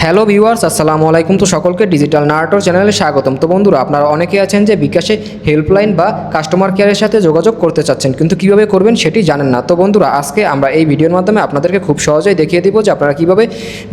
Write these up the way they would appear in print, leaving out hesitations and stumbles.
Hello viewers, আসসালামু আলাইকুম। তো সকলকে ডিজিটাল নারেটর চ্যানেলে স্বাগতম। তো বন্ধুরা, আপনারা অনেকে আছেন যে বিকাশে হেল্পলাইন বা কাস্টমার কেয়ারের সাথে যোগাযোগ করতে চাচ্ছেন, কিন্তু কীভাবে করবেন সেটি জানেন না। তো বন্ধুরা, আজকে আমরা এই ভিডিওর মাধ্যমে আপনাদেরকে খুব সহজেই দেখিয়ে দিব যে আপনারা কীভাবে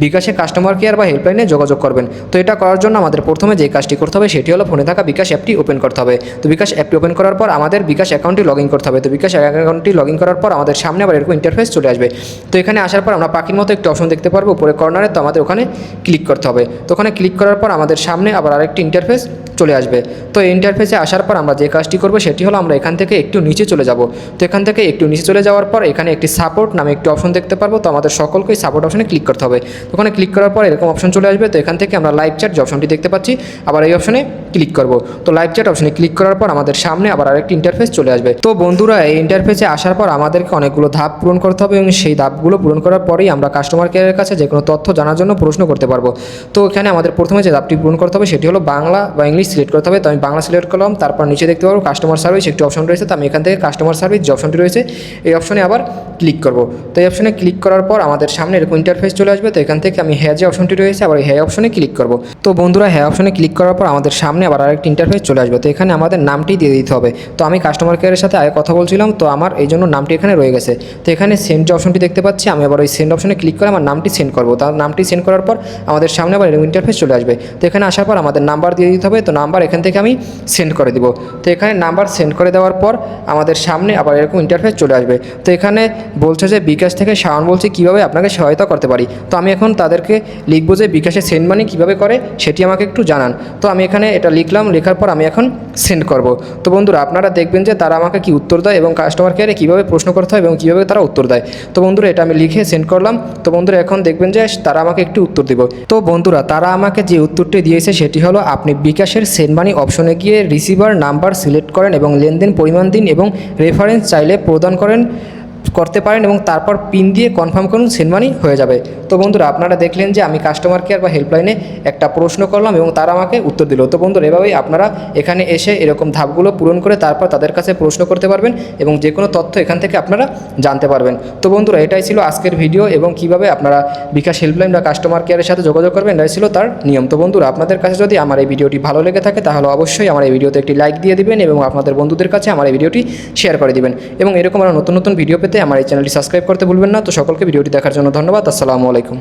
বিকাশে কাস্টমার কেয়ার বা হেল্পলাইনে যোগাযোগ করবেন। তো এটা করার জন্য আমাদের প্রথমে যে কাজটি করতে হবে সেটি হলো ফোনে থাকা বিকাশ অ্যাপটি ওপেন করতে হবে। তো বিকাশ অ্যাপটি ওপেন করার পর আমাদের বিকাশ অ্যাকাউন্টটি লগ ইন করতে হবে। তো বিকাশ অ্যাকাউন্টটি লগ ইন করার পর আমাদের সামনে আবার এরকম ইন্টারফেস চলে আসবে। তো এখানে আসার পর আমরা পাখির মতো একটি অপশন দেখতে পারবো উপরে কর্নারে, তো আমাদের ওখানে ক্লিক করতে হবে। তো ওখানে ক্লিক করার পর আমাদের সামনে আবার আরেকটি ইন্টারফেস চলে আসবে। তো এই ইন্টারফেসে আসার পর আমরা যে কাজটি করব সেটি হলো আমরা এখান থেকে একটু নিচে চলে যাব। তো এখান থেকে একটু নিচে চলে যাওয়ার পর এখানে একটি সাপোর্ট নামে একটি অপশন দেখতে পারবো। তো আমাদের সকলকেই সাপোর্ট অপশনে ক্লিক করতে হবে। তো ওখানে ক্লিক করার পর এরকম অপশন চলে আসবে। তো এখান থেকে আমরা লাইভ চ্যাট যে অপশনটি দেখতে পাচ্ছি আবার এই অপশনে ক্লিক করব। তো লাইভ চ্যাট অপশনে ক্লিক করার পর আমাদের সামনে আবার আরেকটি ইন্টারফেস চলে আসবে। তো বন্ধুরা, এই ইন্টারফেসে আসার পর আমাদেরকে অনেকগুলো ধাপ পূরণ করতে হবে এবং সেই ধাপগুলো পূরণ করার পরেই আমরা কাস্টমার কেয়ারের কাছে যে কোনো তথ্য জানার জন্য প্রশ্ন করতে পারবো। তো এখানে আমাদের প্রথমে যে ধাপটি পূরণ করতে হবে সেটি হলো বাংলা বা ইংলিশ সিলেক্ট করতে হবে। তো আমি বাংলা সিলেক্ট করলাম। তারপর নিচে দেখতে পারবো কাস্টমার সার্ভিস একটি অপশন রয়েছে। তো আমি এখান থেকে কাস্টমার সার্ভিস যে অপশনটি রয়েছে এই অপশনে আবার ক্লিক করব। তো এই অপশনে ক্লিক করার পর আমাদের সামনে এরকম ইন্টারফেস চলে আসবে। তো এখান থেকে আমি হ্যাঁ যে অপশনটি রয়েছে আবার এই হ্যাঁ অপশনে ক্লিক করব। তো বন্ধুরা, হ্যাঁ অপশনে ক্লিক করার পর আমাদের সামনে আবার আরেকটি ইন্টারফেস চলে আসবে। তো এখানে আমাদের নামটি দিয়ে দিতে হবে। তো আমি কাস্টমার কেয়ারের সাথে আগে কথা বলছিলাম, তো আমার এই জন্য নামটি এখানে রয়ে গেছে। তো এখানে সেন্ড যে অপশনটি দেখতে পাচ্ছি, আমি আবার ওই সেন্ড অপশনে ক্লিক করে আমার নামটি সেন্ড করব। তার নামটি সেন্ড করার পর আমাদের সামনে আবার এরকম ইন্টারফেস চলে আসবে। তো এখানে আসার পর আমাদের নাম্বার দিয়ে দিতে হবে। তো নাম্বার এখান থেকে আমি সেন্ড করে দিব। তো এখানে নাম্বার সেন্ড করে দেওয়ার পর আমাদের সামনে আবার এরকম ইন্টারফেস চলে আসবে। তো এখানে বলছে যে বিকাশ থেকে শাওন বলছে কীভাবে আপনাকে সহায়তা করতে পারি। তো আমি এখন তাদেরকে লিখবো যে বিকাশে সেন্ড মানি কীভাবে করে সেটি আমাকে একটু জানান। তো আমি এখানে এটা লিখলাম, লেখার পর আমি এখন সেন্ড করব। তো বন্ধুরা, আপনারা দেখবেন যে তারা আমাকে কি উত্তর দেয় এবং কাস্টমার কেয়ারে কীভাবে প্রশ্ন করতে হয় এবং কীভাবে তারা উত্তর দেয়। তো বন্ধুরা, এটা আমি লিখে সেন্ড করলাম। তো বন্ধুরা, এখন দেখবেন যে তারা আমাকে একটু উত্তর দেব। তো বন্ধুরা, তারা আমাকে যে উত্তরটি দিয়েছে সেটি হলো আপনি বিকাশের সেন্ড মানি অপশনে গিয়ে রিসিভার নাম্বার সিলেক্ট করেন এবং লেনদেন পরিমাণ দিন এবং রেফারেন্স চাইলে প্রদান করতে পারেন এবং তারপর পিন দিয়ে কনফার্ম করুন, সেন্ড মানি হয়ে যাবে। তো বন্ধুরা, আপনারা দেখলেন যে আমি কাস্টমার কেয়ার বা হেল্পলাইনে একটা প্রশ্ন করলাম এবং তারা আমাকে উত্তর দিল। তো বন্ধুরা, এভাবেই আপনারা এখানে এসে এরকম ধাপগুলো পূরণ করে তারপর তাদের কাছে প্রশ্ন করতে পারবেন এবং যে কোনো তথ্য এখান থেকে আপনারা জানতে পারবেন। তো বন্ধুরা, এটাই ছিল আজকের ভিডিও এবং কিভাবে আপনারা বিকাশ হেল্পলাইন বা কাস্টমার কেয়ারের সাথে যোগাযোগ করবেন এটাই ছিল তার নিয়ম। তো বন্ধুরা, আপনাদের কাছে যদি আমার এই ভিডিওটি ভালো লেগে থাকে তাহলে অবশ্যই আমার এই ভিডিওতে একটি লাইক দিয়ে দিবেন এবং আপনাদের বন্ধুদের কাছে আমার এই ভিডিওটি শেয়ার করে দিবেন এবং এরকম আরও নতুন নতুন ভিডিও পেতে আমার এই চ্যানেলটি সাবস্ক্রাইব করতে ভুলবেন না। তো সকলকে ভিডিওটি দেখার জন্য ধন্যবাদ। আসসালামু আলাইকুম।